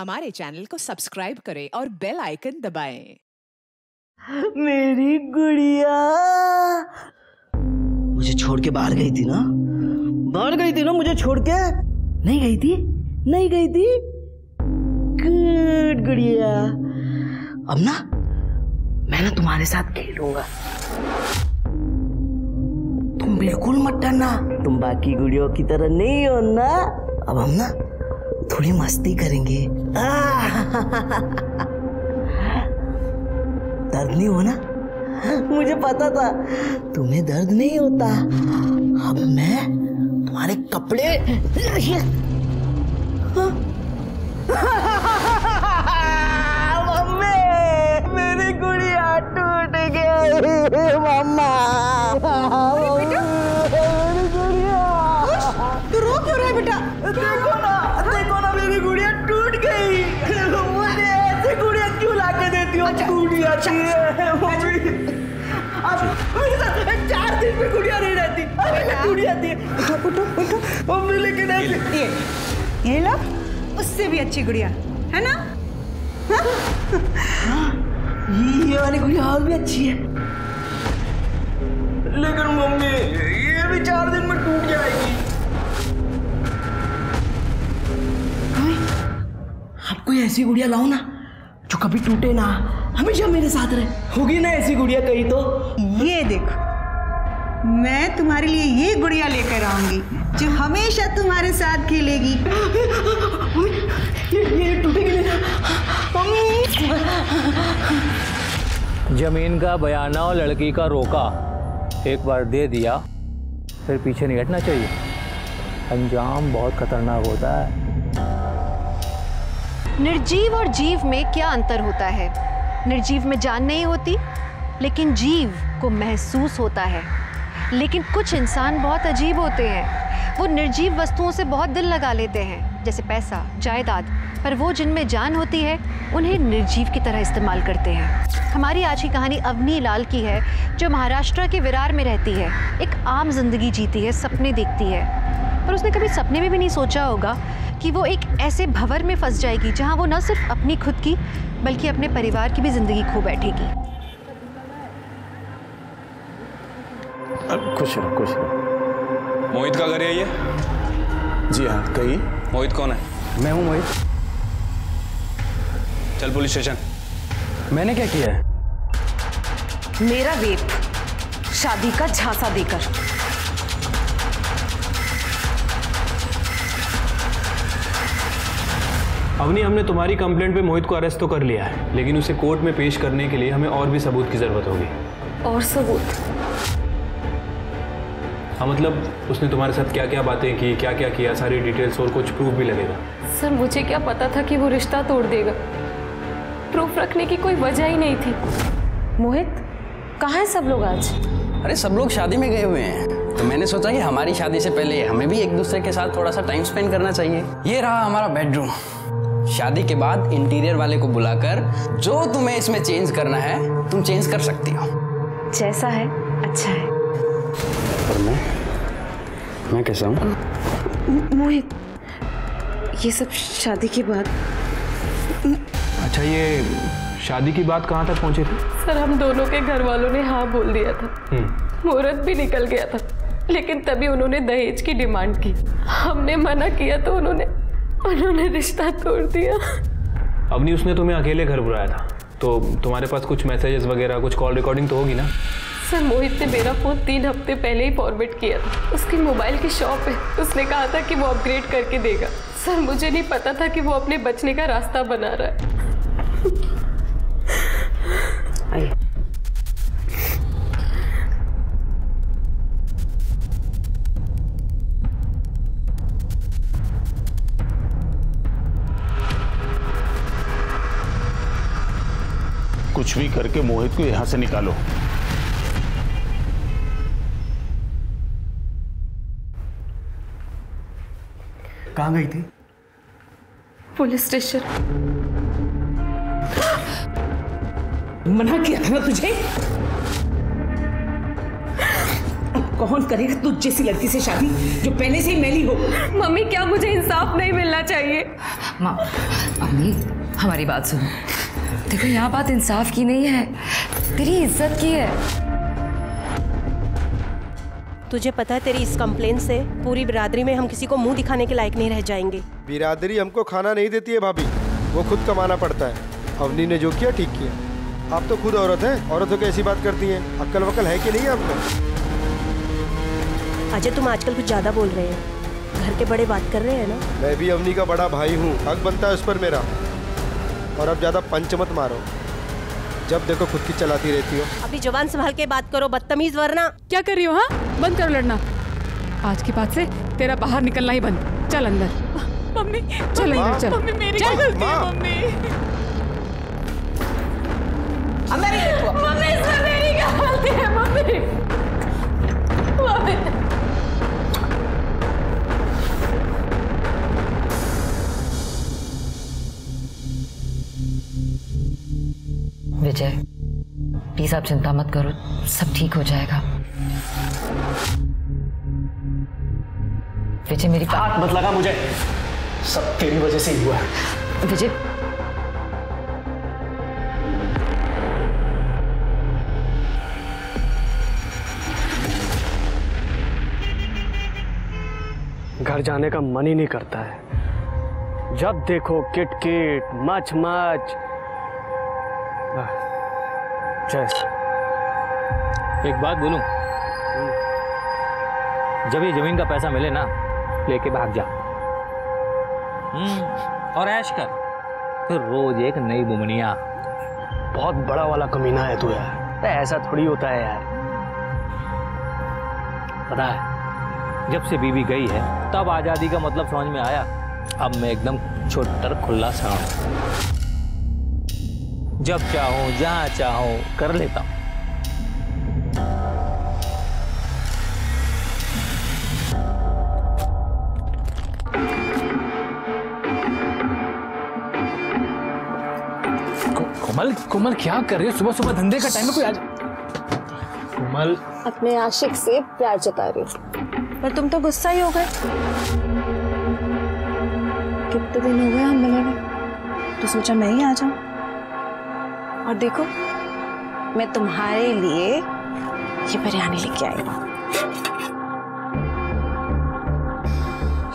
हमारे चैनल को सब्सक्राइब करें और बेल आइकन दबाएं। मेरी गुड़िया मुझे छोड़ के बाहर गई थी ना? बाहर गई थी ना मुझे छोड़ के? नहीं गई थी? नहीं गई थी? गुड गुड़िया। अब ना मैं ना तुम्हारे साथ खेलूंगा। तुम बिल्कुल मत डरना, तुम बाकी गुड़ियों की तरह नहीं हो ना। अब हम ना थोड़ी मस्ती करेंगे। दर्द नहीं हो ना? मुझे पता था तुम्हें दर्द नहीं होता। अब मैं तुम्हारे कपड़े मम्मी, मेरी गुड़िया टूट गई। मम्मा मेरी गुड़िया। तू रो क्यों रहा है बेटा? देखो ना मेरी गुड़िया टूट गई। मुझे ऐसी गुड़िया क्यों लाके देती हो? गुड़िया अब मेरे साथ 4 दिन में गुड़िया नहीं रहती। गुड़िया थी मम्मी, लेकिन ये लो, उससे भी अच्छी गुड़िया है ना? ये वाली गुड़िया और भी अच्छी है, लेकिन मम्मी ये भी 4 दिन में टूट जाएगी। आप कोई ऐसी गुड़िया लाओ ना जो कभी टूटे ना, हमेशा मेरे साथ रहे। होगी ना ऐसी गुड़िया कहीं तो? ये देखो, मैं तुम्हारे लिए ये गुड़िया लेकर आऊंगी जो हमेशा तुम्हारे साथ खेलेगी। ये टूटेगी नहीं। जमीन का बयाना और लड़की का रोका एक बार दे दिया, फिर पीछे नहीं हटना चाहिए। अंजाम बहुत खतरनाक होता है। निर्जीव और जीव में क्या अंतर होता है? निर्जीव में जान नहीं होती, लेकिन जीव को महसूस होता है। लेकिन कुछ इंसान बहुत अजीब होते हैं। वो निर्जीव वस्तुओं से बहुत दिल लगा लेते हैं, जैसे पैसा, जायदाद, पर वो जिनमें जान होती है उन्हें निर्जीव की तरह इस्तेमाल करते हैं। हमारी आज की कहानी अवनी लाल की है, जो महाराष्ट्र के विरार में रहती है। एक आम जिंदगी जीती है, सपने देखती है, पर उसने कभी सपने में भी नहीं सोचा होगा कि वो एक ऐसे भंवर में फंस जाएगी जहाँ वो न सिर्फ अपनी खुद की बल्कि अपने परिवार की भी जिंदगी खो बैठेगी। खुश रहो, खुश रहो। मोहित का घर है ये? जी हाँ, कहिए। मोहित कौन है? मैं हूँ मोहित। चल पुलिस स्टेशन। मैंने क्या किया है? मेरा रेप शादी का झांसा देकर। अवनी, हमने तुम्हारी कंप्लेंट पे मोहित को अरेस्ट तो कर लिया है, लेकिन उसे कोर्ट में पेश करने के लिए हमें और भी सबूत की जरूरत होगी। और सबूत? हाँ, मतलब उसने तुम्हारे साथ क्या क्या बातें की, क्या क्या किया, सारी डिटेल्स और कुछ प्रूफ भी लगेगा। सर, मुझे क्या पता था कि वो रिश्ता तोड़ देगा। प्रूफ रखने की कोई वजह ही नहीं थी। मोहित, कहाँ है सब लोग आज? अरे सब लोग शादी में गए हुए हैं, तो मैंने सोचा कि हमारी शादी से पहले हमें भी एक दूसरे के साथ थोड़ा सा टाइम स्पेंड करना चाहिए। ये रहा हमारा बेडरूम। शादी के बाद इंटीरियर वाले को बुलाकर जो तुम्हें इसमें चेंज करना है तुम चेंज कर सकती हो। जैसा है अच्छा है। पर मैं कैसा हूँ? मोहित, ये सब शादी के बाद। अच्छा, ये शादी की बात कहाँ तक पहुँची थी? सर, हम दोनों के घर वालों ने हाँ बोल दिया था। मुहूर्त भी निकल गया था, लेकिन तभी उन्होंने दहेज की डिमांड की। हमने मना किया तो उन्होंने रिश्ता तोड़ दिया। अवनी, उसने तुम्हें अकेले घर बुलाया था, तो तुम्हारे पास कुछ मैसेजेस वगैरह, कुछ कॉल रिकॉर्डिंग तो होगी ना? सर, मोहित ने मेरा फोन 3 हफ्ते पहले ही फॉरवर्ड किया था। उसकी मोबाइल की शॉप है, उसने कहा था कि वो अपग्रेड करके देगा। सर, मुझे नहीं पता था कि वो अपने बचने का रास्ता बना रहा है। आइए। कुछ भी करके मोहित को यहां से निकालो। कहाँ गई थी? Police station. मना किया था ना तुझे? कौन करेगा तुझ जैसी लड़की से शादी जो पहले से ही मैली हो? मम्मी, क्या मुझे इंसाफ नहीं मिलना चाहिए? माँ, अम्मी हमारी बात सुनो। देखो यहाँ बात इंसाफ की नहीं है, तेरी इज्जत की है। तुझे पता है तेरी इस कंप्लेन से पूरी बिरादरी में हम किसी को मुंह दिखाने के लायक नहीं रह जाएंगे। बिरादरी हमको खाना नहीं देती है भाभी, वो खुद कमाना पड़ता है। अवनी ने जो किया ठीक किया। आप तो खुद औरत हैं, औरतों की ऐसी बात करती हैं। अक्ल वक्ल है कि नहीं आपको? अजय तुम आजकल कुछ ज्यादा बोल रहे हैं, घर के बड़े बात कर रहे हैं ना। मैं भी अवनी का बड़ा भाई हूँ, हक बनता है उस पर मेरा। और अब ज्यादा पंच मत मारो, जब देखो खुद की चलाती रहती हो। अभी जवान संभाल के बात करो, बदतमीज वरना। क्या कर रही हो? हाँ, बंद करो लड़ना। आज के बाद से तेरा बाहर निकलना ही बंद। चल अंदर। मम्मी चल अंदर चल। मम्मी मेरी गलती है मम्मी। मम्मी इसमें मेरी क्या गलती है? मम्मी विजय प्लीज आप चिंता मत करो, सब ठीक हो जाएगा। विजय मेरी हाथ मत लगा मुझे, सब तेरी वजह से ही हुआ है। विजय घर जाने का मन ही नहीं करता है। जब देखो किटकिट मच मच। एक बात बोलूं, जब ये जमीन का पैसा मिले ना, लेके भाग जा और ऐश कर, फिर रोज एक नई बुमनिया। बहुत बड़ा वाला कमीना है तू यार, ऐसा थोड़ी होता है यार। पता है, जब से बीवी गई है तब आजादी का मतलब समझ में आया। अब मैं एकदम छोटर खुला सा हूं, जब चाहूं जहां चाहूं कर लेता हूं। कोमल कोमल क्या कर रही है? सुबह सुबह धंधे का टाइम है, कोई आ जा। कोमल अपने आशिक से प्यार जता रही हूँ, पर तुम तो गुस्सा ही हो गए। कितने दिन हो गए हम मिले हुए, तो सोचा मैं ही आ जाऊं। और देखो मैं तुम्हारे लिए ये बिरयानी लेके आई हूँ।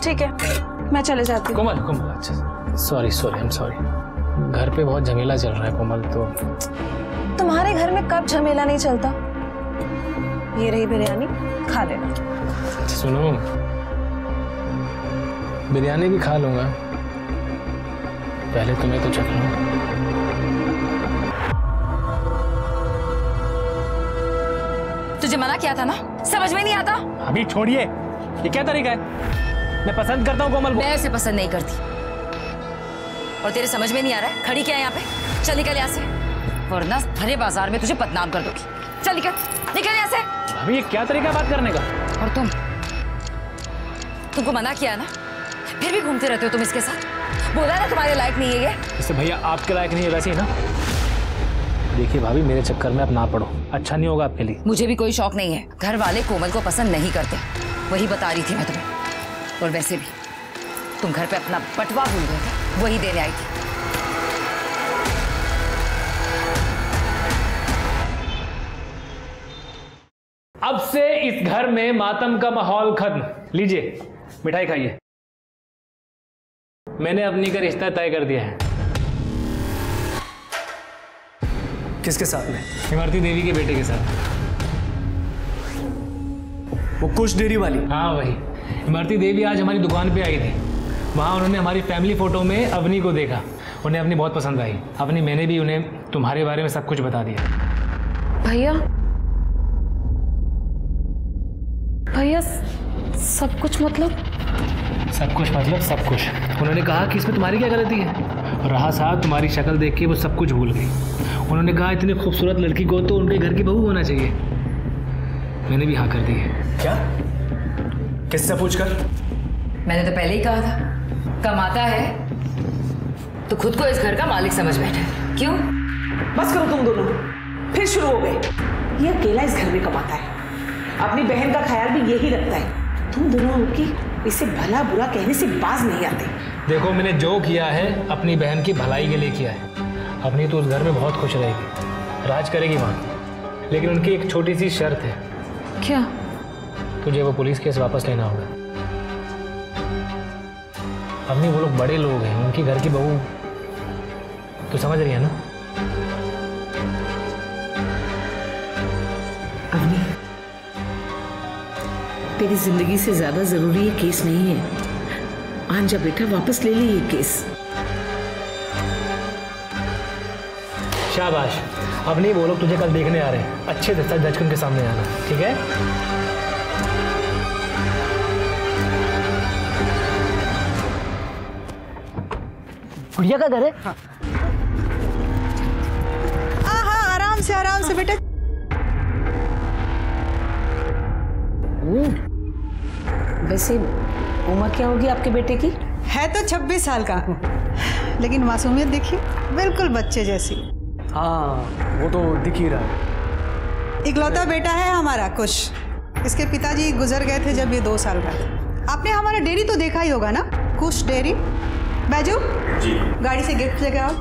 ठीक है, मैं चले जाती हूँ। कोमल कोमल अच्छा sorry sorry I am sorry, घर पे बहुत झमेला चल रहा है कोमल। तो तुम्हारे घर में कब झमेला नहीं चलता? ये रही बिरयानी, खा लेना। सुनो, बिरयानी भी खा लूंगा, पहले तुम्हें तो चख लूं। तुझे मना किया था ना, समझ में नहीं आता? अभी छोड़िए, ये क्या तरीका है? मैं पसंद करता हूँ कोमल को। मैं उसे पसंद नहीं करती, और तेरे समझ में नहीं आ रहा है? खड़ी क्या है यहाँ पे? चल निकल यहाँ से, वरना भरे बाजार में तुझे बदनाम कर दूंगी। चल निकल निकल यहाँ से। अभी ये क्या तरीका है बात करने का? और तुमको मना किया ना, फिर भी घूमते रहते हो तुम इसके साथ। बोला ना तुम्हारे लायक नहीं है ये। जैसे भैया आपके लायक नहीं है वैसे ही ना। देखिए भाभी, मेरे चक्कर में आप ना पड़ो, अच्छा नहीं होगा आपके लिए। मुझे भी कोई शौक नहीं है, घर वाले कोमल को पसंद नहीं करते, वही बता रही थी मैं तुम्हें। और वैसे भी तुम घर पे अपना बटवा भूल गए थे, वही देने आई थी। अब से इस घर में मातम का माहौल खत्म। लीजिए मिठाई खाइए। मैंने अपनी का रिश्ता तय कर दिया है। किसके साथ में? इमरती देवी के बेटे के साथ। वो कुछ डेरी वाली? हाँ वही। इमरती देवी आज हमारी दुकान पे आई थी, वहाँ उन्होंने हमारी फैमिली फोटो में अवनी को देखा, उन्हें अवनी बहुत पसंद आई। अवनी मैंने भी उन्हें तुम्हारे बारे में सब कुछ बता दिया। भैया भैया सब कुछ मतलब? सब कुछ मतलब सब कुछ। उन्होंने कहा कि इसमें तुम्हारी क्या गलती है, और रहा साहब तुम्हारी शक्ल देख के वो सब कुछ भूल गई। उन्होंने कहा इतनी खूबसूरत लड़की को तो उनके घर की बहू होना चाहिए। मैंने भी हाँ कर दी है। क्या? किससे पूछकर? मैंने तो पहले ही कहा था, कमाता है तो खुद को इस घर का मालिक समझ बैठे। क्यों? बस करो तुम दोनों, फिर शुरू हो गए। ये अकेला इस घर में कमाता है, अपनी बहन का ख्याल भी यही रखता है। तुम दोनों की इसे भला बुरा कहने से बाज नहीं आते। देखो मैंने जो किया है अपनी बहन की भलाई के लिए किया है। अपनी तो उस घर में बहुत खुश रहेगी, राज करेगी वहाँ, लेकिन उनकी एक छोटी सी शर्त है। क्या? तुझे वो पुलिस केस वापस लेना होगा। अपनी वो लोग बड़े लोग हैं, उनकी घर की बहू तो समझ रही है ना। अवनी, तेरी जिंदगी से ज्यादा जरूरी ये केस नहीं है। आंजा बेटा, वापस ले ले ये केस। शाबाश। अब नहीं, वो लोग तुझे कल देखने आ रहे हैं, अच्छे से सच जज के सामने आना, ठीक है? गुड़िया का घर है? हाँ, आराम से बेटा। वैसे उम्र क्या होगी आपके बेटे की? है तो 26 साल का, लेकिन मासूमियत देखिए, बिल्कुल बच्चे जैसी। हाँ, वो तो दिख ही रहा है। इकलौता बेटा है हमारा कुश। इसके पिताजी गुजर गए थे जब ये 2 साल का था। आपने हमारा डेयरी तो देखा ही होगा ना, कुश डेयरी। बैजू जी, गाड़ी से गिफ्ट लेके आओ।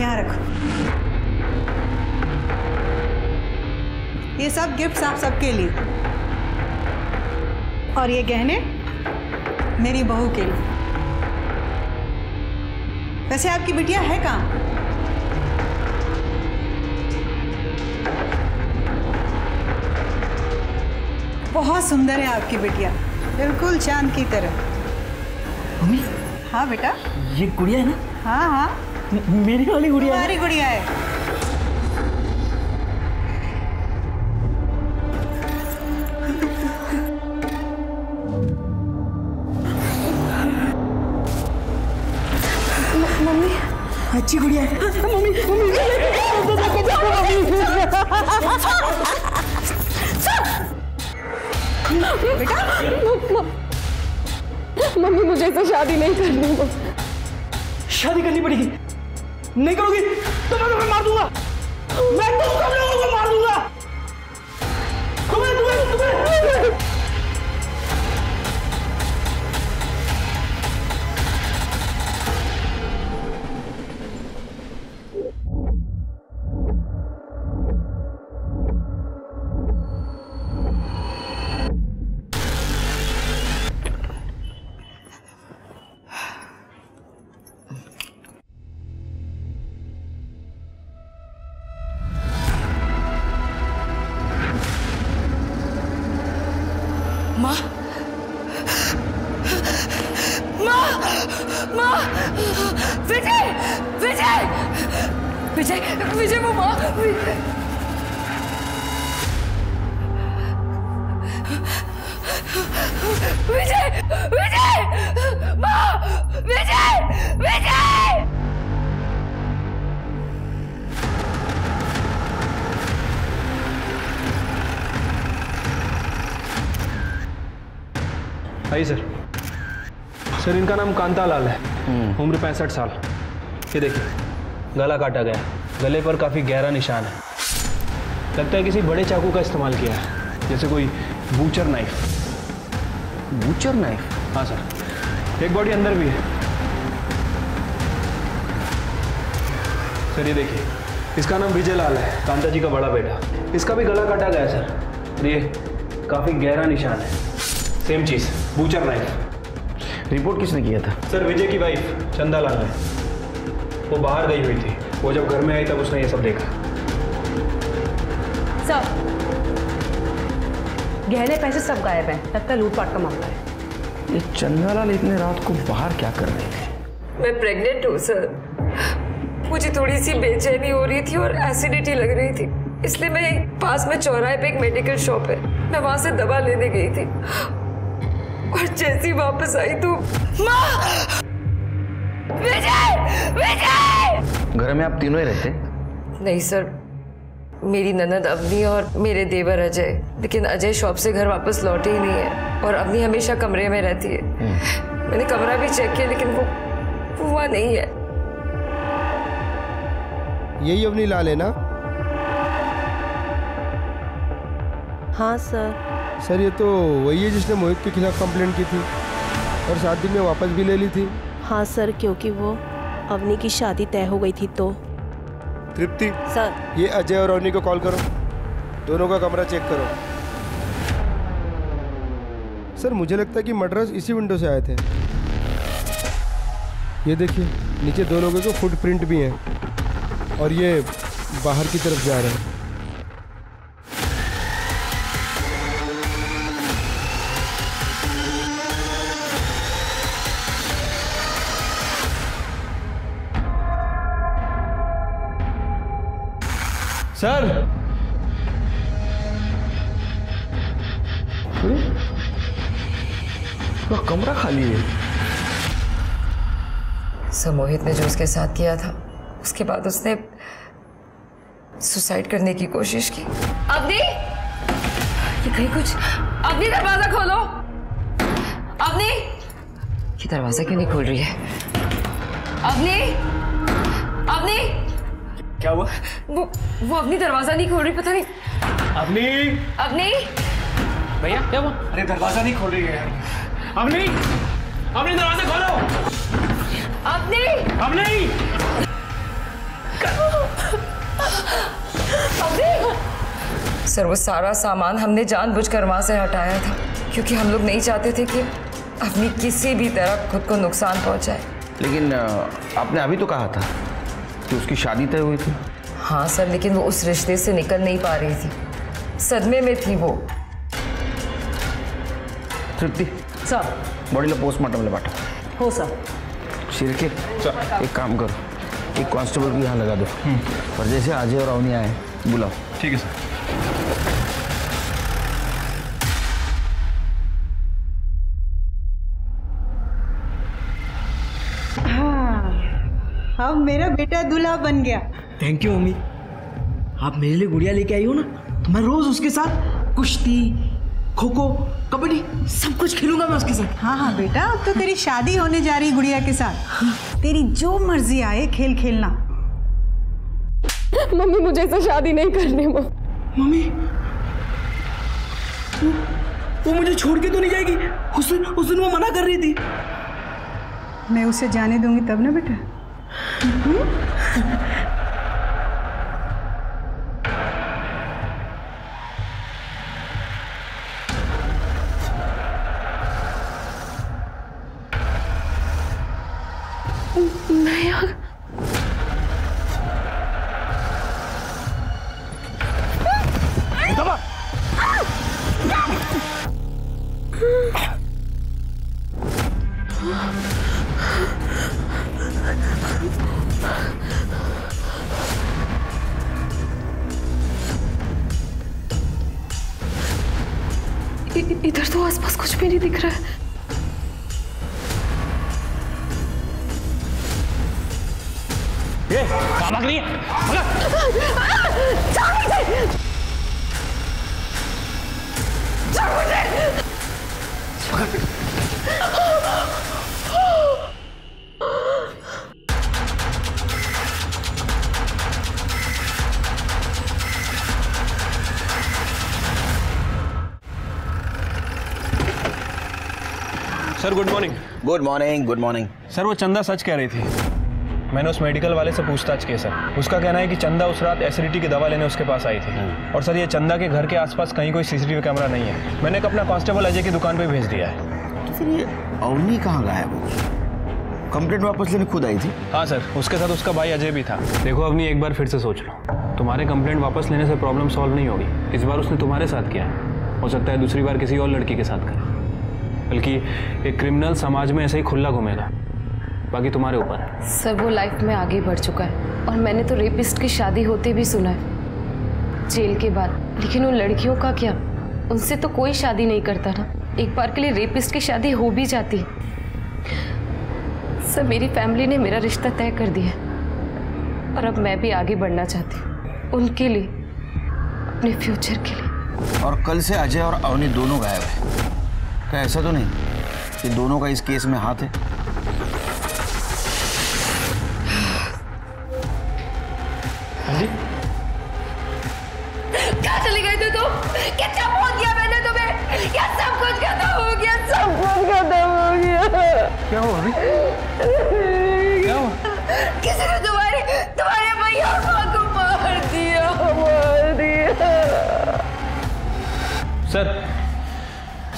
यहाँ रखो, ये सब गिफ्ट्स आप सबके लिए, और ये गहने मेरी बहू के लिए। वैसे आपकी बिटिया है कहाँ? बहुत सुंदर है आपकी बिटिया, बिल्कुल चांद की तरह। मम्मी। हाँ बेटा। ये गुड़िया है ना? हाँ हाँ, मेरी वाली गुड़िया है। तुम्हारी गुड़िया है। मम्मी अच्छी गुड़िया है। मम्मी बेटा, मम्मी मुझे इससे शादी नहीं करनी। शादी करनी पड़ेगी। नहीं करोगी तो मैं तुम्हें मार दूंगा। मैं तुम सब लोगों को मार दूंगा। तुम्हें विजय वो माँ। विजय विजय माँ, विजय विजय। आइए सर। सर इनका नाम कांता लाल है, उम्र 65 साल। ये देखिए, गला काटा गया, गले पर काफ़ी गहरा निशान है। लगता है किसी बड़े चाकू का इस्तेमाल किया है, जैसे कोई बूचर नाइफ। Butcher knife? हाँ सर। एक बॉडी अंदर भी है। सर ये देखिए, इसका नाम विजय लाल है, कांता जी का बड़ा बेटा। इसका भी गला काटा गया है सर। ये काफ़ी गहरा निशान है, सेम चीज़, बूचर नाइफ। रिपोर्ट किसने किया था? सर विजय की वाइफ चंदा लाल ने। वो बाहर गई हुई थी, वो जब घर में आई तब उसने ये सब देखा। सर, गहने पैसे सब गायब हैं, लगता है लूटपाट का मामला है। ये चंदा लाल इतने रात को बाहर क्या कर रहे थे? मैं प्रेग्नेंट हूँ सर, मुझे थोड़ी सी बेचैनी हो रही थी और एसिडिटी लग रही थी, इसलिए मैं पास में चौराहे पे एक मेडिकल शॉप है, मैं वहां से दवा लेने गई थी और जैसी वापस आई तो माँ! विजय! विजय! घर में आप तीनों ही रहते? नहीं सर, मेरी ननद अवनी और मेरे देवर अजय, लेकिन अजय शॉप से घर वापस लौटे ही नहीं है और अवनी हमेशा कमरे में रहती है। मैंने कमरा भी चेक किया लेकिन वो वहाँ नहीं है। यही अवनी लाल है ना? हाँ सर। सर ये तो वही है जिसने मोहित के खिलाफ कंप्लेंट की थी और 7 दिन में वापस भी ले ली थी। हाँ सर, क्योंकि वो अवनी की शादी तय हो गई थी तो। तृप्ति सर, ये अजय और अवनी को कॉल करो, दोनों का कमरा चेक करो। सर मुझे लगता है कि मर्डरर्स इसी विंडो से आए थे। ये देखिए नीचे 2 लोगों के फुटप्रिंट भी हैं और ये बाहर की तरफ जा रहे हैं। सर वो कमरा खाली है। सर मोहित ने जो उसके साथ किया था उसके बाद उसने सुसाइड करने की कोशिश की। अवनी, ये कहीं कुछ। अवनी दरवाजा खोलो। अवनी, ये दरवाजा क्यों नहीं खोल रही है? अवनी, अवनी, क्या हुआ? वो अवनी दरवाजा नहीं खोल रही, पता नहीं। अवनी, अवनी भैया क्या हुआ? अरे दरवाजा नहीं खोल रही है यार। अवनी, अवनी दरवाजा खोलो। अवनी, अवनी, अवनी। सर वो सारा सामान हमने जानबूझकर वहां से हटाया था क्योंकि हम लोग नहीं चाहते थे कि अवनी किसी भी तरह खुद को नुकसान पहुंचाए। लेकिन आपने अभी तो कहा था कि उसकी शादी तय हुई थी। हाँ सर, लेकिन वो उस रिश्ते से निकल नहीं पा रही थी, सदमे में थी वो। तृप्ति सर, बॉडी लो पोस्टमार्टम ले बांटो। हो सर। शिरके एक काम करो, एक कांस्टेबल को यहाँ लगा दो और जैसे अजय और अवनी आए बुलाओ। ठीक है सर। अब मेरा बेटा दूल्हा बन गया। Thank you mummy. आप मेरे लिए गुड़िया लेके आई हो ना, तो मैं रोज उसके साथ कुश्ती, खो खो, कबड्डी सब कुछ खेलूंगा मैं उसके साथ। हाँ हाँ बेटा, अब तो तेरी शादी होने जा रही गुड़िया के साथ। तेरी जो मर्जी आए खेल खेलना। मम्मी मुझे ऐसे शादी नहीं करनी। मम्मी वो मुझे छोड़ के तो नहीं जाएगी? उस दिन वो मना कर रही थी। मैं उसे जाने दूंगी तब ना बेटा। इधर तो आसपास कुछ भी नहीं दिख रहा है। ये कहाँ भाग रही है? Sir good morning. Good morning. Good morning. Sir वो चंदा सच कह रही थी। मैंने उस मेडिकल वाले से पूछताछ की सर। उसका कहना है कि चंदा उस रात एसिडिटी की दवा लेने उसके पास आई थी। और सर ये चंदा के घर के आसपास कहीं कोई सीसीटीवी कैमरा नहीं है। मैंने एक अपना कांस्टेबल अजय की दुकान पे भेज दिया है। तो फिर ये अवनी कहाँ गायब हो? कंप्लेंट वापस लेने खुद आई थी? हाँ सर, उसके साथ उसका भाई अजय भी था। देखो अवनी, एक बार फिर से सोच लो, तुम्हारे कंप्लेंट वापस लेने से प्रॉब्लम सॉल्व नहीं होगी। इस बार उसने तुम्हारे साथ किया है, हो सकता है दूसरी बार किसी और लड़की के साथ करे। बल्कि एक क्रिमिनल समाज में ऐसे ही खुला घूमेगा। बाकी तुम्हारे ऊपर है। सर वो लाइफ में आगे बढ़ चुका है और मैंने तो रेपिस्ट की शादी होते भी सुना है जेल के बाद। लेकिन उन लड़कियों का क्या, उनसे तो कोई शादी नहीं करता ना। एक बार के लिए रेपिस्ट की शादी हो भी जाती। सर मेरी फैमिली ने मेरा रिश्ता तय कर दिया और अब मैं भी आगे बढ़ना चाहती हूँ उनके लिए, अपने फ्यूचर के लिए। और कल से अजय और अवनी दोनों गायब है। क्या ऐसा तो नहीं कि दोनों का इस केस में हाथ है? क्या चली गई थी तुम? कितना फोन किया मैंने तुम्हें? क्या हुआ अभी? क्या हुआ? किसी ने तुम्हारे भैया और माँ को मार दिया।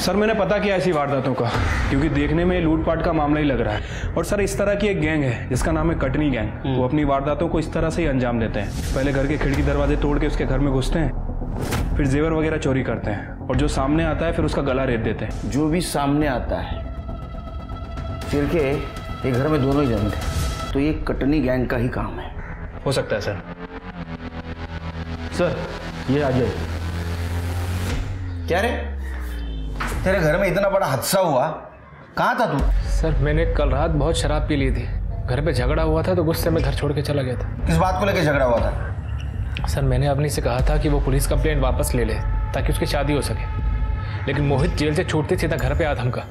सर मैंने पता किया ऐसी वारदातों का, क्योंकि देखने में लूटपाट का मामला ही लग रहा है। और सर इस तरह की एक गैंग है जिसका नाम है कटनी गैंग। वो अपनी वारदातों को इस तरह से ही अंजाम देते हैं। पहले घर के खिड़की दरवाजे तोड़ के उसके घर में घुसते हैं, फिर जेवर वगैरह चोरी करते हैं, और जो सामने आता है फिर उसका गला रेत देते हैं। जो भी सामने आता है, फिर के ये घर में दोनों ही जन थे, तो ये कटनी गैंग का ही काम है। हो सकता है सर। सर ये अजय। क्या रे, तेरे घर में इतना बड़ा हादसा हुआ, कहाँ था तू? सर मैंने कल रात बहुत शराब पी ली थी, घर पे झगड़ा हुआ था तो गुस्से में घर छोड़ के चला गया था। किस बात को लेकर झगड़ा हुआ था? सर मैंने अवनी से कहा था कि वो पुलिस कंप्लेंट वापस ले ले ताकि उसकी शादी हो सके, लेकिन मोहित जेल से छूटते सीधा घर पे आ धमका।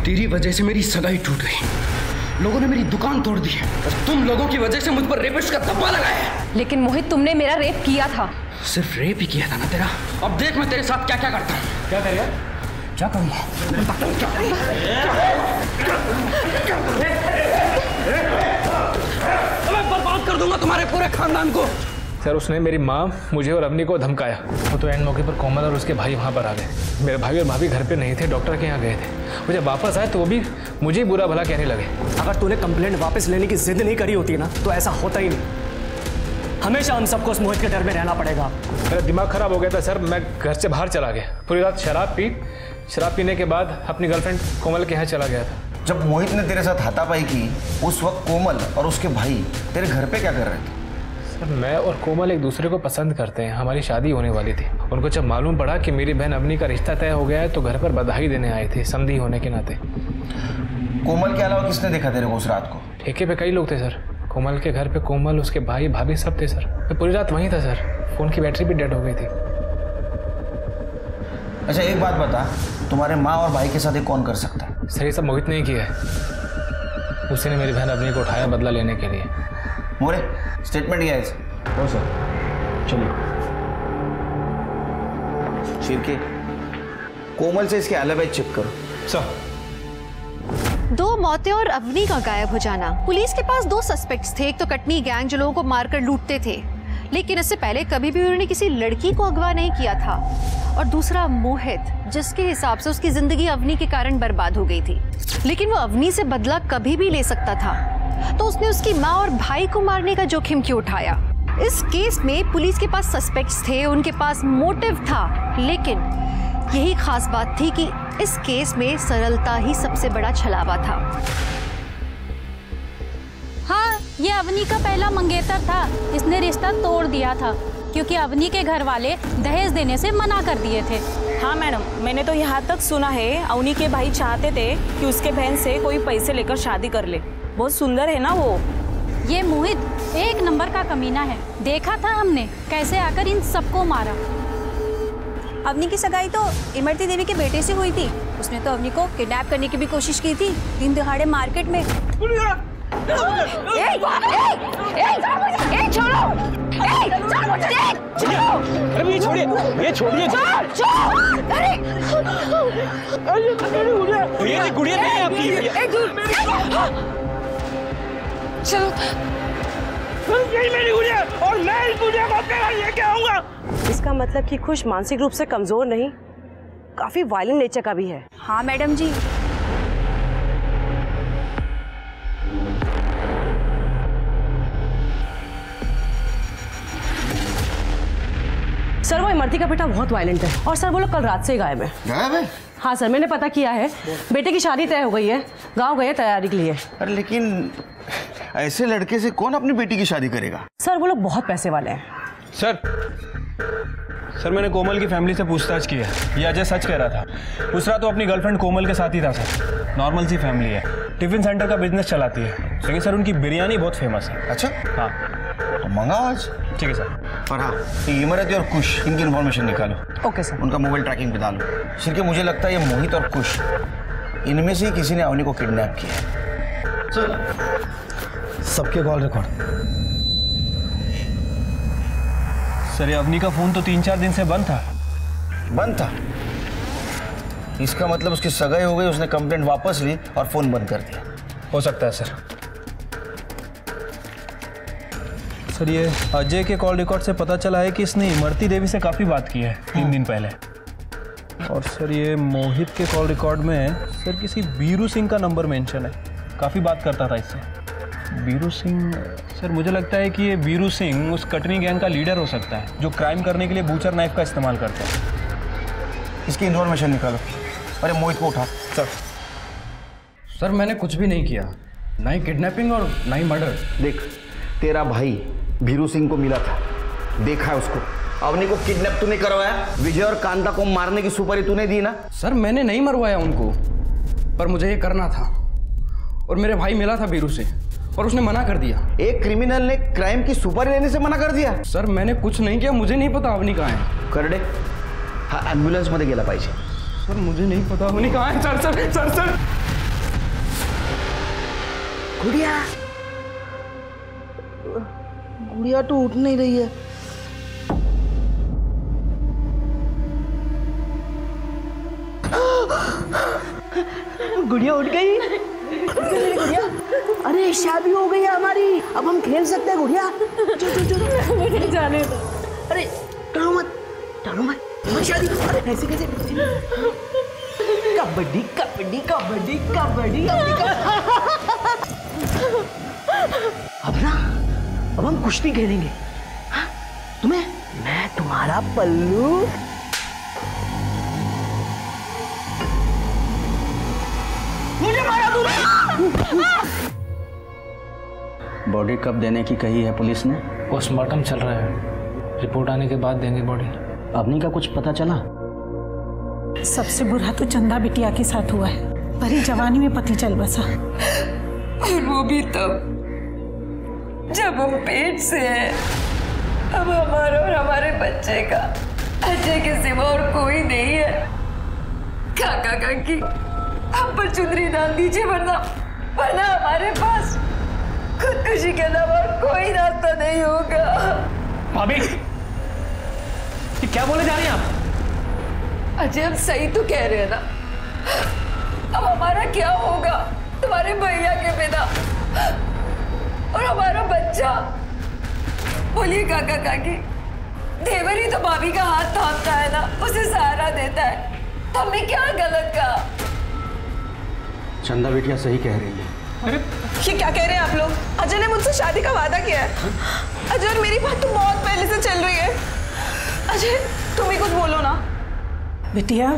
तेरी वजह से मेरी सगाई टूट गई, लोगों ने मेरी दुकान तोड़ दी है, और तुम लोगों की वजह से मुझ पर रेपिस्ट का धब्बा लगाया है। लेकिन मोहित तुमने मेरा रेप किया था। सिर्फ रेप ही किया था ना तेरा? अब देख मैं तेरे साथ क्या क्या करता हूँ। क्या करिए? क्या करूँगा? मैं बर्बाद कर दूंगा तुम्हारे पूरे खानदान को। सर उसने मेरी माँ, मुझे और अवनी को धमकाया। वो तो एंड मौके पर कोमल और उसके भाई वहाँ पर आ गए। मेरे भाई और भाभी घर पे नहीं थे, डॉक्टर के यहाँ गए थे। वो जब वापस आए तो वो भी मुझे बुरा भला कहने लगे। अगर तूने कंप्लेंट वापस लेने की जिद नहीं करी होती ना तो ऐसा होता ही नहीं। हमेशा हम सबको उस मोहित के डर में रहना पड़ेगा। मेरा दिमाग खराब हो गया था सर, मैं घर से बाहर चला गया। पूरी रात शराब पीने के बाद अपनी गर्लफ्रेंड कोमल के यहाँ चला गया था। जब मोहित ने तेरे साथ हाथापाई की, उस वक्त कोमल और उसके भाई तेरे घर पे क्या कर रहे थे? सर मैं और कोमल एक दूसरे को पसंद करते हैं, हमारी शादी होने वाली थी। उनको जब मालूम पड़ा कि मेरी बहन अवनी का रिश्ता तय हो गया है तो घर पर बधाई देने आए थे, समधी होने के नाते। कोमल के अलावा किसने देखा तेरे को उस रात को? ठेके पे कई लोग थे सर। कोमल के घर पे कोमल, उसके भाई भाभी सब थे सर। मैं पूरी रात वहीं था सर। फ़ोन की बैटरी भी डेड हो गई थी। अच्छा एक बात बता, तुम्हारे माँ और भाई के साथ ये कौन कर सकता है? सर ये सब मोहित ने किया है। उसी ने मेरी बहन अवनी को उठाया बदला लेने के लिए। मोरे स्टेटमेंट क्या है? हो सर, चलिए। शिरके, कोमल से इसके एलिबी चेक करो। सर 2 मौतें और अवनी का गायब हो जाना। पुलिस के पास 2 सस्पेक्ट्स थे। एक तो कटनी गैंग जो लोगों को मारकर लूटते थे, लेकिन इससे पहले कभी भी उन्होंने किसी लड़की को अगवा नहीं किया था। और दूसरा मोहित, जिसके हिसाब से उसकी जिंदगी अवनी के कारण बर्बाद हो गई थी, लेकिन वो अवनी से बदला कभी भी ले सकता था, तो उसने उसकी माँ और भाई को मारने का जोखिम क्यों उठाया? इस केस में पुलिस के पास सस्पेक्ट्स थे, उनके पास मोटिव था, लेकिन यही खास बात थी कि इस केस में सरलता ही सबसे बड़ा छलावा था। हाँ, ये अवनी का पहला मंगेतर था। इसने रिश्ता तोड़ दिया था क्योंकि अवनी के घर वाले दहेज देने से मना कर दिए थे। हाँ मैडम, मैंने तो यहाँ तक सुना है अवनी के भाई चाहते थे कि उसके बहन से कोई पैसे लेकर शादी कर ले। बहुत सुंदर है ना वो। ये मोहित एक नंबर का कमीना है। देखा था हमने कैसे आकर इन सबको मारा। अवनी की सगाई तो इमरती देवी के बेटे से हुई थी। उसने तो अवनी को किडनैप करने की भी कोशिश की थी, दिन दहाड़े मार्केट में। अरे ये छोड़िए, ये छोड़िए। ये गुड़िया नहीं है आपकी। चलो, यही मेरी गुड़िया और मैं इस गुड़िया को अपने घर लेके आऊंगा। इसका मतलब कि खुश मानसिक रूप से कमजोर नहीं, काफी वायलेंट नेचर का भी है। हाँ मैडम जी। सर वो इमरती का बेटा बहुत वायलेंट है, और सर वो लोग कल रात से ही गायब है। गायब है? हाँ सर, मैंने पता किया है। बेटे की शादी तय हो गई है, गाँव गए तैयारी के लिए। अरे लेकिन ऐसे लड़के से कौन अपनी बेटी की शादी करेगा? सर वो लोग बहुत पैसे वाले हैं। सर मैंने कोमल की फैमिली से पूछताछ की है। ये अजय सच कह रहा था। उस रात तो अपनी गर्लफ्रेंड कोमल के साथ ही था सर। नॉर्मल सी फैमिली है, टिफिन सेंटर का बिजनेस चलाती है, लेकिन सर उनकी बिरयानी बहुत फेमस है। अच्छा हाँ, तो मंगाओ आज। ठीक है सर। और हाँ, इमरती और कुश इनकी इन्फॉर्मेशन निकालो। Okay sir. उनका मोबाइल ट्रैकिंग पे डालो। सिर्फ मुझे लगता है ये मोहित और कुश, इनमें से ही किसी ने अवनी को किडनैप किया है। सर सबके कॉल रिकॉर्ड। सर ये अवनी का फोन तो 3-4 दिन से बंद था। बंद था? इसका मतलब उसकी सगाई हो गई, उसने कंप्लेंट वापस ली और फोन बंद कर दिया। हो सकता है सर। सर ये अजय के कॉल रिकॉर्ड से पता चला है कि इसने इमरती देवी से काफ़ी बात की है 3 दिन पहले। और सर ये मोहित के कॉल रिकॉर्ड में सर किसी बीरू सिंह का नंबर मेंशन है, काफ़ी बात करता था इससे। बीरू सिंह सर, मुझे लगता है कि ये बीरू सिंह उस कटनी गैंग का लीडर हो सकता है जो क्राइम करने के लिए बूचर नाइफ का इस्तेमाल करता है। इसकी इन्फॉर्मेशन निकालो। अरे मोहित को उठा। सर मैंने कुछ भी नहीं किया, ना ही किडनैपिंग और ना ही मर्डर। देख, तेरा भाई भीरू सिंह को मिला था, देखा है उसको। अवनी को किडनैप तूने करवाया, विजय और कांता को मारने की सुपारी तूने दी ना? सर मैंने नहीं मरवाया उनको, पर मुझे ये करना था। और मेरे भाई मिला था बीरू से और उसने मना कर दिया। एक क्रिमिनल ने क्राइम की सुपारी लेने से मना कर दिया? सर मैंने कुछ नहीं किया, मुझे नहीं पता अवनी कहाँ है। करडे हा ॲम्ब्युलन्स मध्ये गेला पाहिजे। सर मुझे नहीं पता अवनी कहाँ है। सर सर सर सर गुड़िया, गुड़िया तो उठ नहीं रही है। गुड़िया उठ गई। गुड़िया, अरे शादी हो गई है हमारी, अब हम खेल सकते हैं गुड़िया। मुझे जाने दो। अरे डरो मत, डरो मत, शादी। अरे कैसे कैसे? कबड्डी कबड्डी कबड्डी कबड्डी। अब ना, अब हम कुश्ती खेलेंगे। हाँ? तुम्हें मैं तुम्हारा पल्लू। मुझे मारा तूने। बॉडी कब देने की कही है पुलिस ने? पोस्टमार्टम चल रहा है, रिपोर्ट आने के बाद देंगे बॉडी। अवनी का कुछ पता चला? सबसे बुरा तो चंदा बिटिया के साथ हुआ है, भरी जवानी में पति चल बसा, और वो भी तब जब हम पेट से हैं। अब हमारा और हमारे बच्चे का अजय के सिवा और कोई नहीं है। काका काकी हम पर चुनरी डाल दीजिए, वरना हमारे पास खुदकुशी के अलावा और कोई रास्ता नहीं होगा। भाभी, ये क्या बोले जा रही हैं आप? अजय हम सही तो कह रहे हैं ना। अब हमारा क्या होगा तुम्हारे भैया के बिना, और हमारा बच्चा? बोलिए काका काकी, देवर ही तो भाभी का हाथ थामता है ना, उसे सहारा देता है। तो हमने क्या गलत कहा? चंदा बिटिया सही कह रही है। अरे ये क्या कह रहे हैं आप लोग? अजय ने मुझसे शादी का वादा किया है। अजय और मेरी बात तो बहुत पहले से चल रही है। अजय तुम ही कुछ बोलो ना। बिटिया,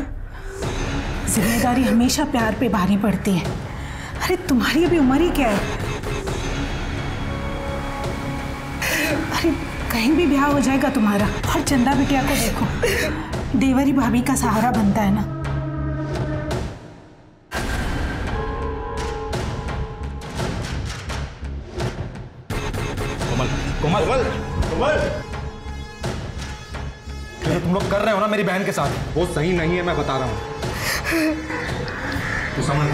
जिम्मेदारी हमेशा प्यार पे भारी पड़ती है। अरे तुम्हारी अभी उम्र ही क्या है? अरे कहीं भी ब्याह हो जाएगा तुम्हारा। और चंदा बिटिया को देखो, देवरी भाभी का सहारा बनता है ना। कोमल, कोमल, कोमल, जो तुम लोग कर रहे हो ना मेरी बहन के साथ, वो सही नहीं है, मैं बता रहा हूँ। तू समझ।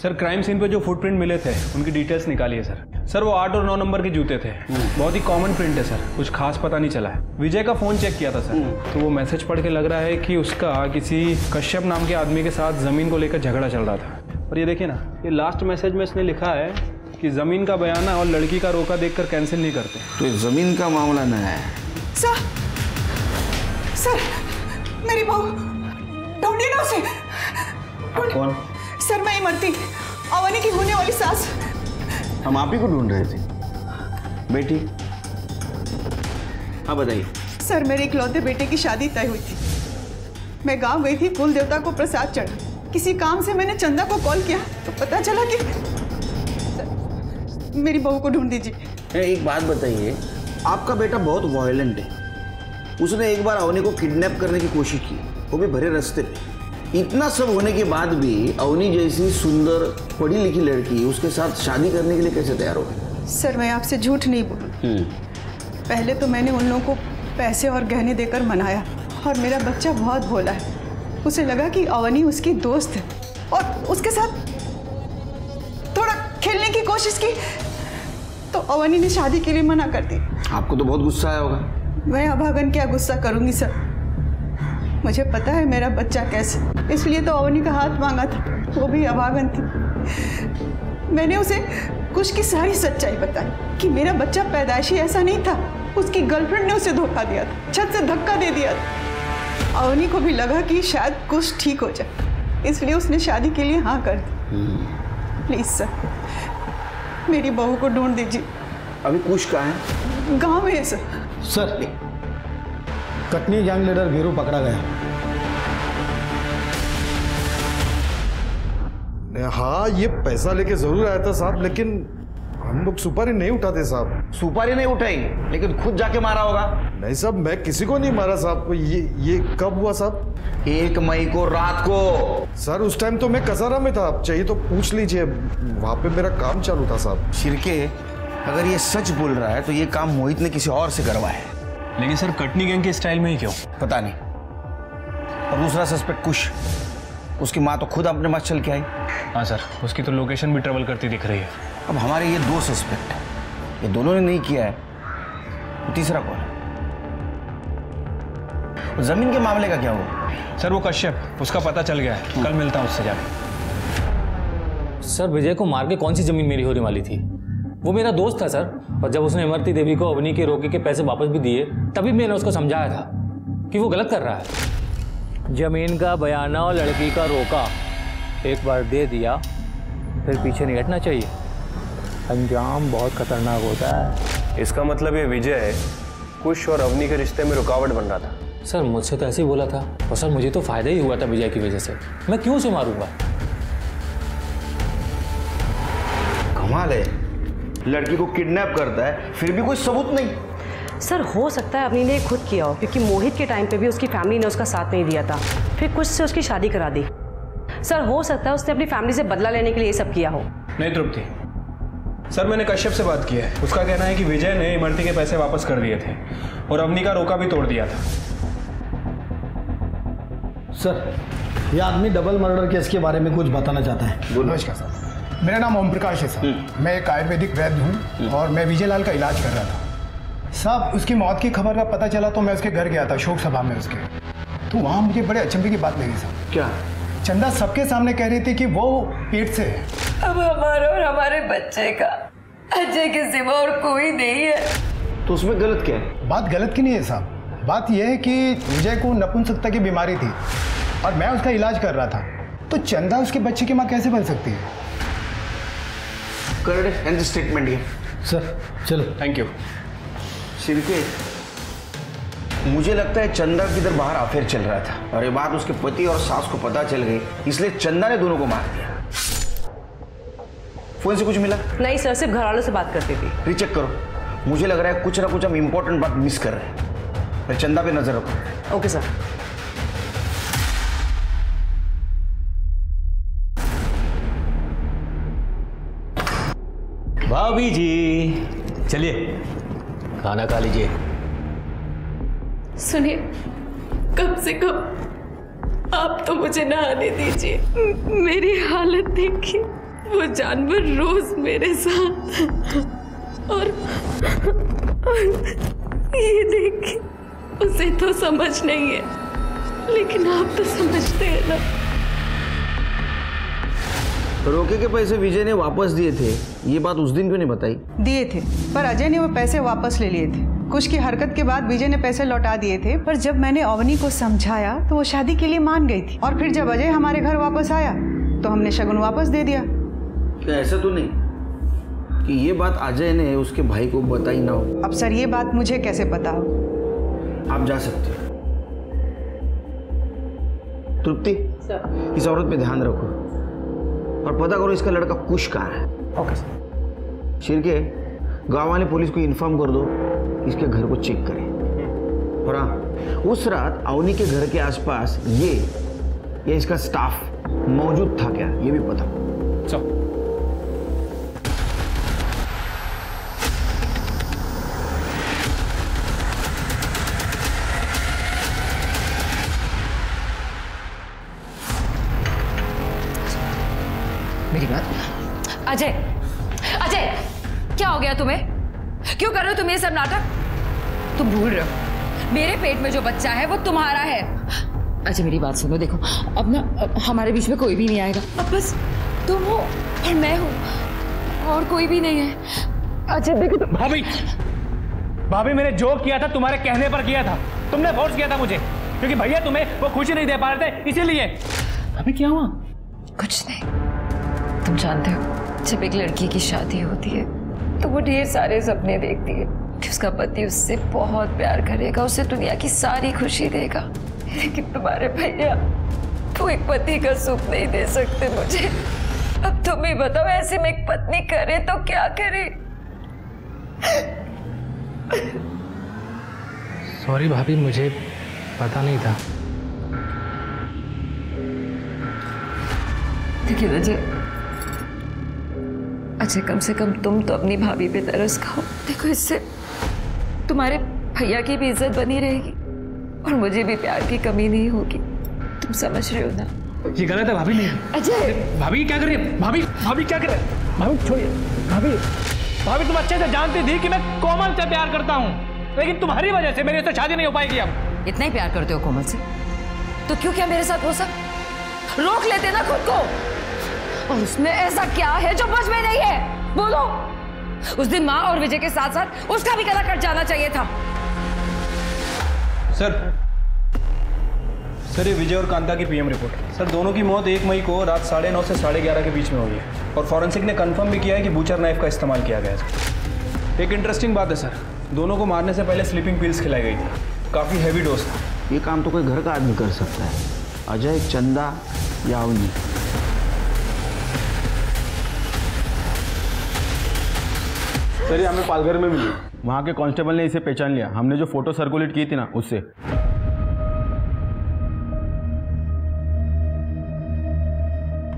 सर क्राइम सीन पे जो फुटप्रिंट मिले थे उनकी डिटेल्स निकालिए सर। सर वो 8 और 9 नंबर के जूते थे, बहुत ही कॉमन प्रिंट है सर, कुछ खास पता नहीं चला है। विजय का फोन चेक किया था सर, तो वो मैसेज पढ़ के लग रहा है कि उसका किसी कश्यप नाम के आदमी के साथ जमीन को लेकर झगड़ा चल रहा था। और ये देखिए ना, ये लास्ट मैसेज में इसने लिखा है कि जमीन का बयाना और लड़की का रोका देखकर कैंसिल नहीं करते। तो ये जमीन का मामला न है। सर मेरी बहू ढूंढिए ना उसे। कौन? सर मैं इमरती, अवनी की होने वाली सास। हम आप ही को ढूंढ रहे थे बेटी। हाँ बताइए। सर मेरे इकलौते बेटे की शादी तय हुई थी। मैं गांव गई थी कुल देवता को प्रसाद चढ़ा। किसी काम से मैंने चंदा को कॉल किया तो पता चला कि मेरी बहू को ढूंढ दीजिए। एक बात बताइए, आपका बेटा बहुत वायलेंट है। उसने एक बार अवनी को किडनैप करने की कोशिश की, वो भी भरे रास्ते पे। इतना सब होने के बाद भी अवनी जैसी सुंदर पढ़ी लिखी लड़की उसके साथ शादी करने के लिए कैसे तैयार हो गई? सर मैं आपसे झूठ नहीं बोलूं। पहले तो मैंने उन लोगों को पैसे और गहने देकर मनाया, और मेरा बच्चा बहुत भोला है। उसे लगा कि अवनी उसकी दोस्त है और उसके साथ थोड़ा खेलने की कोशिश की, तो अवनी ने शादी के लिए मना कर दी। आपको तो बहुत गुस्सा आया होगा। मैं अभागन क्या गुस्सा करूंगी सर। मुझे पता है मेरा बच्चा कैसे, इसलिए तो अवनी का हाथ मांगा था, वो भी अभागन थी। मैंने उसे कुछ की सारी सच्चाई बताई कि मेरा बच्चा पैदाइशी ऐसा नहीं था, उसकी गर्लफ्रेंड ने उसे धोखा दिया था, छत से धक्का दे दिया था। अवनी को भी लगा कि शायद कुछ ठीक हो जाए, इसलिए उसने शादी के लिए हाँ कर दी। प्लीज सर, मेरी बहू को ढूंढ दीजिए। अभी कुछ कहाँ है? गांव में है sir. Sir, Katni gang leader Veeru पकड़ा गया। हाँ, ये पैसा लेके जरूर आया था साहब, लेकिन हम लोग सुपारी नहीं उठाते साहब। सुपारी नहीं उठाई, लेकिन खुद जाके मारा होगा। नहीं साहब, मैं किसी को नहीं मारा साहब। ये कब हुआ साहब? 1 मई को रात को। सर, उस टाइम तो मैं कसारा में था, आप चाहिए तो पूछ लीजिए, वहां पे मेरा काम चालू था साहब। शिरके, अगर ये सच बोल रहा है तो ये काम मोहित ने किसी और से करवाया है। लेकिन सर, कटनी गैंग के स्टाइल में ही क्यों? पता नहीं। और दूसरा सस्पेक्ट कुश, उसकी माँ तो खुद अपने पास चल के आई। हाँ सर, उसकी तो लोकेशन भी ट्रेवल करती दिख रही है। अब हमारे ये 2 सस्पेक्ट है, ये दोनों ने नहीं किया है, तो तीसरा कौन है? जमीन के मामले का क्या हुआ? सर, वो कश्यप, उसका पता चल गया है, कल मिलता हूँ उससे जाके। सर, विजय को मार के कौन सी जमीन मेरी होने वाली थी? वो मेरा दोस्त था सर, और जब उसने इमरती देवी को अवनी के रोके के पैसे वापस भी दिए, तभी मैंने उसको समझाया था कि वो गलत कर रहा है। जमीन का बयाना और लड़की का रोका एक बार दे दिया, फिर पीछे नहीं हटना चाहिए। अंजाम बहुत खतरनाक होता है। इसका मतलब ये विजय कुश और अवनी के रिश्ते में रुकावट बन रहा था। सर, मुझसे तो ऐसे ही बोला था, और सर मुझे तो फायदा ही हुआ था विजय की वजह से। मैं क्यों उसे मारूंगा? कमाल है, लड़की को किडनैप करता है, फिर भी कोई सबूत नहीं। सर, हो सकता है अवनी ने खुद किया हो, क्योंकि मोहित के टाइम पे भी उसकी फैमिली ने उसका साथ नहीं दिया था, फिर कुछ से उसकी शादी करा दी। सर, हो सकता है उसने अपनी फैमिली से बदला लेने के लिए ये सब किया हो। नहीं तृप्ति, सर मैंने कश्यप से बात की है, उसका कहना है कि विजय ने इमरती के पैसे वापस कर दिए थे और अवनी का रोका भी तोड़ दिया था। सर, ये आदमी डबल मर्डर केस के बारे में कुछ बताना चाहता है। नमस्कार सर, मेरा नाम ओम प्रकाश है सर। मैं एक आयुर्वेदिक वैद्य हूँ और मैं विजय लाल का इलाज कर रहा था साहब। उसकी मौत की खबर का पता चला तो मैं उसके घर गया था, शोक सभा में उसके। तो वहाँ मुझे बड़े अचंभे की बात लगी सर। क्या? चंदा सबके सामने कह रही थी कि वो पेट से है। अब हमारा और हमारे बच्चे का अजय के सिवा और कोई नहीं है। तो उसमें गलत क्या है? बात गलत की नहीं है साहब, बात यह है कि विजय को नपुंसकता की बीमारी थी और मैं उसका इलाज कर रहा था, तो चंदा उसके बच्चे की माँ कैसे बन सकती है? करेक्ट एंड स्टेटमेंट है सर। चलो, थैंक यू। शिरके, मुझे लगता है चंदा किधर बाहर अफेयर चल रहा था और ये बात उसके पति और सास को पता चल गई, इसलिए चंदा ने दोनों को मार दिया। फोन से कुछ मिला? नहीं सर, सिर्फ घर वालों से बात करती थी। रीचेक करो, मुझे लग रहा है कुछ ना कुछ हम इंपॉर्टेंट बात मिस कर रहे हैं। फिर चंदा पे नजर रखो। Okay sir. भाभी जी, चलिए खाना खा लीजिए। सुनिए, कम से कम आप तो मुझे नहाने दीजिए। मेरी हालत देखिए, वो जानवर रोज मेरे साथ, और ये देखिए, उसे तो समझ नहीं है, लेकिन आप तो समझते हैं ना। रोके के पैसे विजय ने वापस दिए थे, ये बात उस दिन क्यों नहीं बताई? दिए थे, पर अजय ने वो पैसे वापस ले लिए थे। कुछ की हरकत के बाद विजय ने पैसे लौटा दिए थे, पर जब मैंने अवनी को समझाया तो वो शादी के लिए मान गई थी। और फिर जब अजय हमारे घर वापस आया तो हमने शगुन वापस दे दिया। क्या ऐसा तो नहीं कि ये बात अजय ने उसके भाई को बताई ना हो? अब सर, ये बात मुझे कैसे पता हो? आप जा सकते हो। तृप्ति, इस औरत पे ध्यान रखो और पता करो इसका लड़का कुश कहाँ है। Okay sir. शिरके, गाँव वाले पुलिस को इन्फॉर्म कर दो, इसके घर को चेक करें। और हाँ, उस रात अवनी के घर के आसपास ये या इसका स्टाफ मौजूद था क्या, ये भी पता। चलो। मेरी बात। अजय, अजय, क्या हो गया तुम्हें? क्यों कर रहे हो तुम ये सब नाटक? तुम भूल रहे हो, मेरे पेट में जो बच्चा है वो तुम्हारा है, अच्छा मेरी बात सुनो, देखो अब ना हमारे बीच में कोई भी नहीं आएगा। अब बस तुम हो और मैं हूँ और कोई भी नहीं है। अच्छा देखो भाभी, भाभी मैंने जो किया था तुम्हारे कहने पर किया था, तुमने फोर्स किया था मुझे, क्योंकि भैया तुम्हें वो खुशी नहीं दे पा रहे थे, इसीलिए। अभी क्या हुआ? कुछ नहीं। तुम जानते हो जब एक लड़की की शादी होती है तो वो ढेर सारे सपने देखती है कि उसका पति उससे बहुत प्यार करेगा, उसे दुनिया की सारी खुशी देगा। लेकिन तुम्हारे भैया वो एक पति का सुख नहीं दे सकते मुझे। अब तुम ही बताओ, ऐसे में एक पत्नी करे तो क्या करे? सॉरी भाभी, मुझे पता नहीं था। देखिए अच्छा कम से कम तुम तो अपनी भाभी पे तरस खाओ। देखो इससे तुम्हारे भैया की भी इज्जत बनी रहेगी और मुझे भी प्यार की कमी नहीं होगी। तुम समझ रहे हो ना? ये गलत है भाभी। नहीं अजय, भाभी क्या कर रही है? भाभी क्या कर रही है? भाभी छोड़िए। भाभी तुम अच्छे से जानती थी कि मैं कोमल से प्यार करता हूँ, लेकिन तुम्हारी वजह से मेरी उससे शादी नहीं हो पाएगी। अब इतना ही प्यार करते हो कोमल से तो क्यों क्या मेरे साथ वो सब रोक लेते ना खुद को? और उसमें ऐसा क्या है जो मुझ में नहीं है? बोलो। उस दिन माँ और विजय के साथ साथ उसका भी गला कट जाना चाहिए था। सर ये विजय और कांता की पीएम रिपोर्ट। सर दोनों की मौत 1 मई को रात 9:30 से 11:30 के बीच में हुई है और फॉरेंसिक ने कंफर्म भी किया है कि बूचर नाइफ का इस्तेमाल किया गया है। एक इंटरेस्टिंग बात है सर, दोनों को मारने से पहले स्लीपिंग पिल्स खिलाई गई थी। काफ़ी हैवी डोज था। ये काम तो कोई घर का आदमी कर सकता है, अजय, चंदा या अवनी। सर ये हमें पालघर में मिली, वहाँ के कांस्टेबल ने इसे पहचान लिया। हमने जो फोटो सर्कुलेट की थी ना उससे।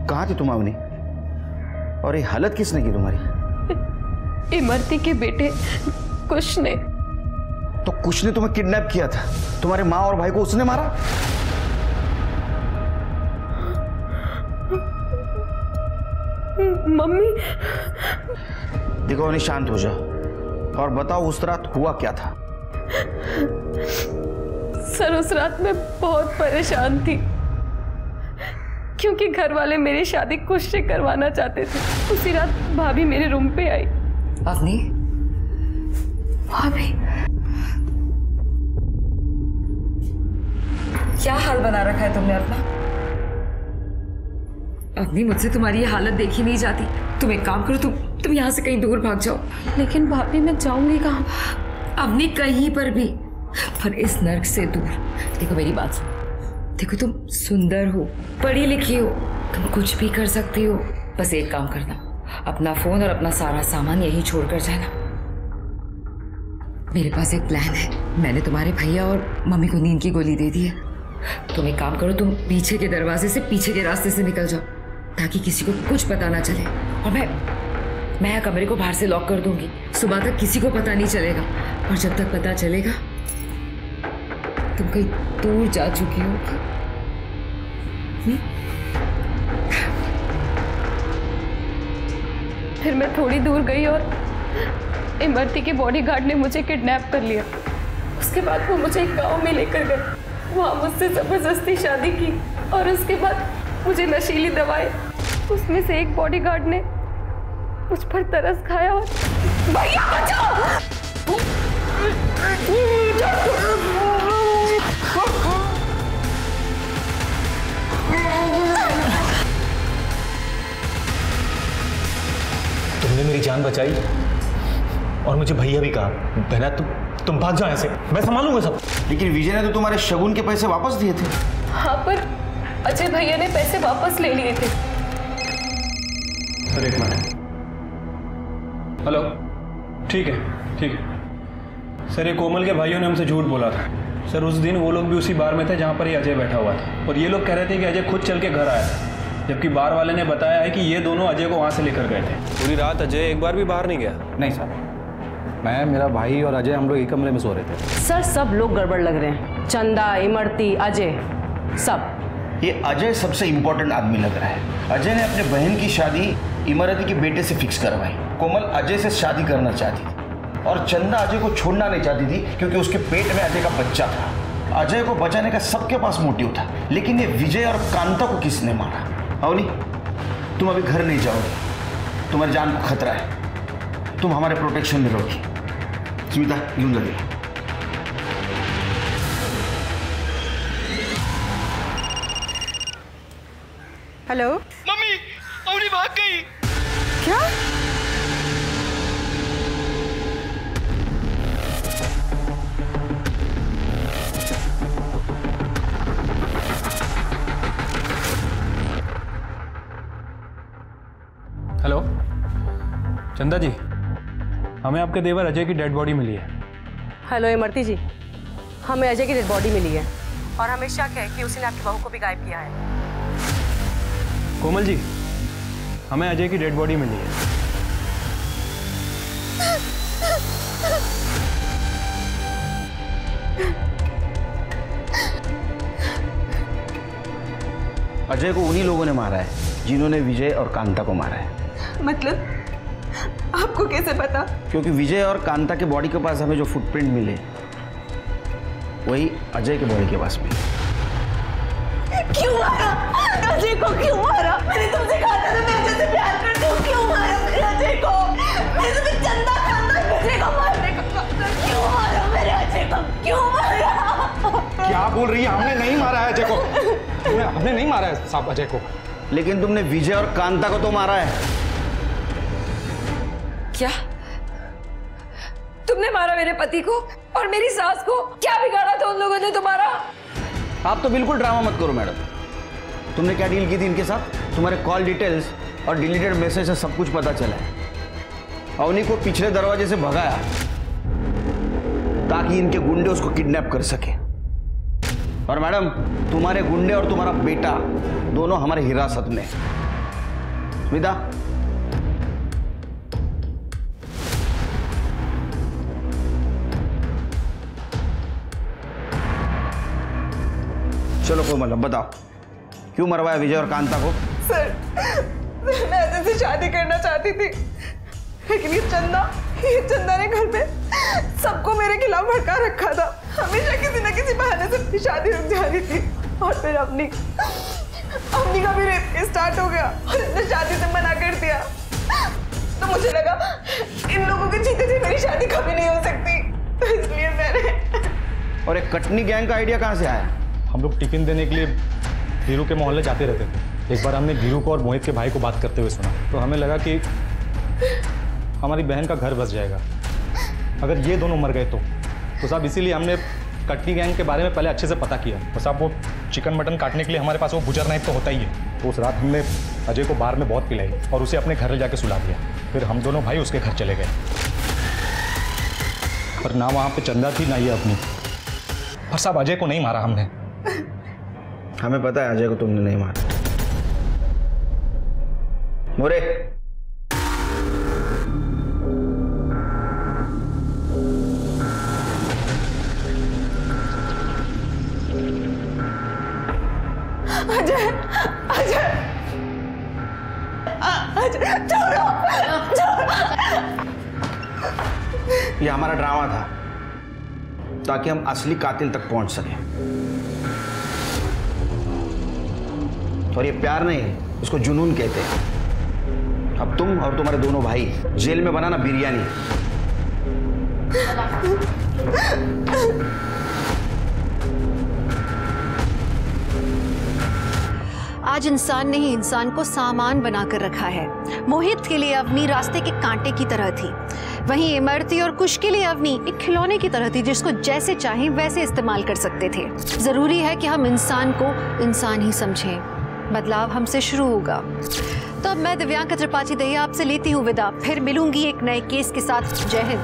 कहाँ थी तुम अवनी? और ये हालत किसने की तुम्हारी? इमरती के बेटे कुछ ने। तो कुछ ने तुम्हें किडनैप किया था, तुम्हारे माँ और भाई को उसने मारा? मम्मी। देखो अवनी शांत हो जाओ और बताओ उस रात हुआ क्या था? सर उस रात मैं बहुत परेशान थी क्योंकि घर वाले मेरी शादी कुछ से करवाना चाहते थे। उसी रात भाभी मेरे रूम पे आई। अवनी, भाभी क्या हाल बना रखा है तुमने अपना? अवनी मुझसे तुम्हारी ये हालत देखी नहीं जाती। तुम एक काम करो, तुम यहाँ से कहीं दूर भाग जाओ। लेकिन भाभी मैं जाऊंगी कहाँ? अवनी कहीं पर भी, पर इस नर्क से दूर। देखो मेरी बात सुनो, देखो तुम सुंदर हो, पढ़ी लिखी हो, तुम कुछ भी कर सकती हो। बस एक काम करना, अपना फोन और अपना सारा सामान यहीं छोड़कर जाना। मेरे पास एक प्लान है। मैंने तुम्हारे भैया और मम्मी को नींद की गोली दे दी है। तुम एक काम करो, तुम पीछे के दरवाजे से, पीछे के रास्ते से निकल जाओ ताकि किसी को कुछ पता ना चले। और मैं कमरे को बाहर से लॉक कर दूंगी। सुबह तक किसी को पता नहीं चलेगा और जब तक पता चलेगा तुम कहीं दूर जा चुकी होगी। फिर मैं थोड़ी दूर गई और इमरती के बॉडीगार्ड ने मुझे किडनैप कर लिया। उसके बाद वो मुझे एक गांव में लेकर गए, वहाँ मुझसे जबरदस्ती शादी की और उसके बाद मुझे नशीली दवाएं, उसमें से एक बॉडीगार्ड ने मुझ पर तरस खाया और भैया बचाओ! तुमने मेरी जान बचाई और मुझे भैया भी कहा। बहना तुम भाग जाओ ऐसे, मैं संभालूंगा सब। लेकिन विजय ने तो तुम्हारे शगुन के पैसे वापस दिए थे। हाँ पर अजय भैया ने पैसे वापस ले लिए थे। सर एक मिनट। हेलो, ठीक है सर, ये कोमल के भाइयों ने हमसे झूठ बोला था। सर उस दिन वो लोग भी उसी बार में थे जहाँ पर ये अजय बैठा हुआ था और ये लोग कह रहे थे कि अजय खुद चल के घर आया था, जबकि बार वाले ने बताया है कि ये दोनों अजय को वहाँ से लेकर गए थे। पूरी रात अजय एक बार भी बाहर नहीं गया। नहीं सर, मैं, मेरा भाई और अजय हम लोग एक कमरे में सो रहे थे। सर सब लोग गड़बड़ लग रहे हैं, चंदा, इमरती, अजय, सब। ये अजय सबसे इम्पोर्टेंट आदमी लग रहा है। अजय ने अपने बहन की शादी इमरती के बेटे से फिक्स करवाई। कोमल अजय से शादी करना चाहती थी और चंदा अजय को छोड़ना नहीं चाहती थी क्योंकि उसके पेट में अजय का बच्चा था। अजय को बचाने का सबके पास मोटिव था, लेकिन ये विजय और कांता को किसने मारा? अवनी, तुम अभी घर नहीं जाओगे, तुम्हारी जान को खतरा है, तुम हमारे प्रोटेक्शन में रहोगी। स्मिता यूं लगे। हेलो मम्मी, अवनी भाग गई। क्या? हेलो चंदा जी, हमें आपके देवर अजय की डेड बॉडी मिली है। हेलो इमरती जी, हमें अजय की डेड बॉडी मिली है और हमें शक है कि उसने आपकी बहू को भी गायब किया है। कोमल जी, हमें अजय की डेड बॉडी मिली है। अजय को उन्हीं लोगों ने मारा है जिन्होंने विजय और कांता को मारा है। मतलब आपको कैसे पता? क्योंकि विजय और कांता के बॉडी के पास हमें जो फुटप्रिंट मिले वही अजय के बॉडी के पास मिले। क्यों मारा? अजय को क्यों मारा? मैंने तुमसे कहा था ना मैं अजय से प्यार करती हूँ, क्यों मारा मेरे अजय को? मैंने तुम्हें चंदा खानदान अजय को मारने का कहा था, क्यों मारा मेरे अजय को? क्यों मारा? क्या बोल रही है? हमने नहीं मारा है अजय को। हमने नहीं मारा है साहब अजय को। लेकिन तुमने विजय और कांता को तो मारा है। क्या तुमने मारा मेरे पति को और मेरी सास को? क्या बिगाड़ा था उन लोगों ने तुम्हारा? आप तो बिल्कुल ड्रामा मत करो मैडम। तुमने क्या डील की थी इनके साथ? तुम्हारे कॉल डिटेल्स और डिलीटेड मैसेज से सब कुछ पता चला है। अवनी को पिछले दरवाजे से भगाया ताकि इनके गुंडे उसको किडनैप कर सके। और मैडम, तुम्हारे गुंडे और तुम्हारा बेटा दोनों हमारे हिरासत में। स्मिता, चलो कोमल, अब बताओ क्यों मरवाया विजय और कांता को? सर, मैं अजय से शादी करना चाहती थी, लेकिन ये चंदा ने घर में सबको मेरे खिलाफ भड़का रखा था। हमेशा किसी न किसी बहाने से अपनी शादी रुक जा रही थी और फिर अपनी का भी रेप स्टार्ट हो गया और इसने शादी से मना कर दिया। तो मुझे लगा इन लोगों के जीते जी मेरी शादी कभी नहीं हो सकती, तो इसलिए मैंने। और एक कटनी गैंग का आइडिया कहाँ से आया? हम लोग टिफिन देने के लिए धीरू के मोहल्ले जाते रहते थे। एक बार हमने धीरू को और मोहित के भाई को बात करते हुए सुना, तो हमें लगा कि हमारी बहन का घर बस जाएगा अगर ये दोनों मर गए तो साहब इसीलिए हमने कटनी गैंग के बारे में पहले अच्छे से पता किया। तो साहब वो चिकन मटन काटने के लिए हमारे पास वो बुजर नाइफ तो होता ही है। तो उस रात हमने अजय को बाहर में बहुत पिलाई और उसे अपने घर ले जाके सुला दिया। फिर हम दोनों भाई उसके घर चले गए, पर ना वहाँ पे चंदा थी ना ये अपनी। पर साहब अजय को नहीं मारा हमने। हमें पता है अजय को तुमने नहीं मारा। मोरे, अजय, अजय, अजय, छोड़ो, ये हमारा ड्रामा था ताकि हम असली कातिल तक पहुंच सकें। और ये प्यार नहीं, इसको जुनून कहते हैं। अब तुम और तुम्हारे दोनों भाई जेल में बनाना बिरयानी। आज इंसान ने ही इंसान को सामान बनाकर रखा है। मोहित के लिए अवनी रास्ते के कांटे की तरह थी, वहीं इमरती और कुश के लिए अवनी एक खिलौने की तरह थी जिसको जैसे चाहें वैसे इस्तेमाल कर सकते थे। जरूरी है कि हम इंसान को इंसान ही समझें। बदलाव हमसे शुरू होगा। तो अब मैं दिव्यांका त्रिपाठी दहिया आपसे लेती हूँ विदा, फिर मिलूंगी एक नए केस के साथ। जय Hind.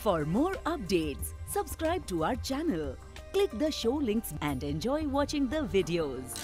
For more updates subscribe to our channel, click the show links and enjoy watching the videos.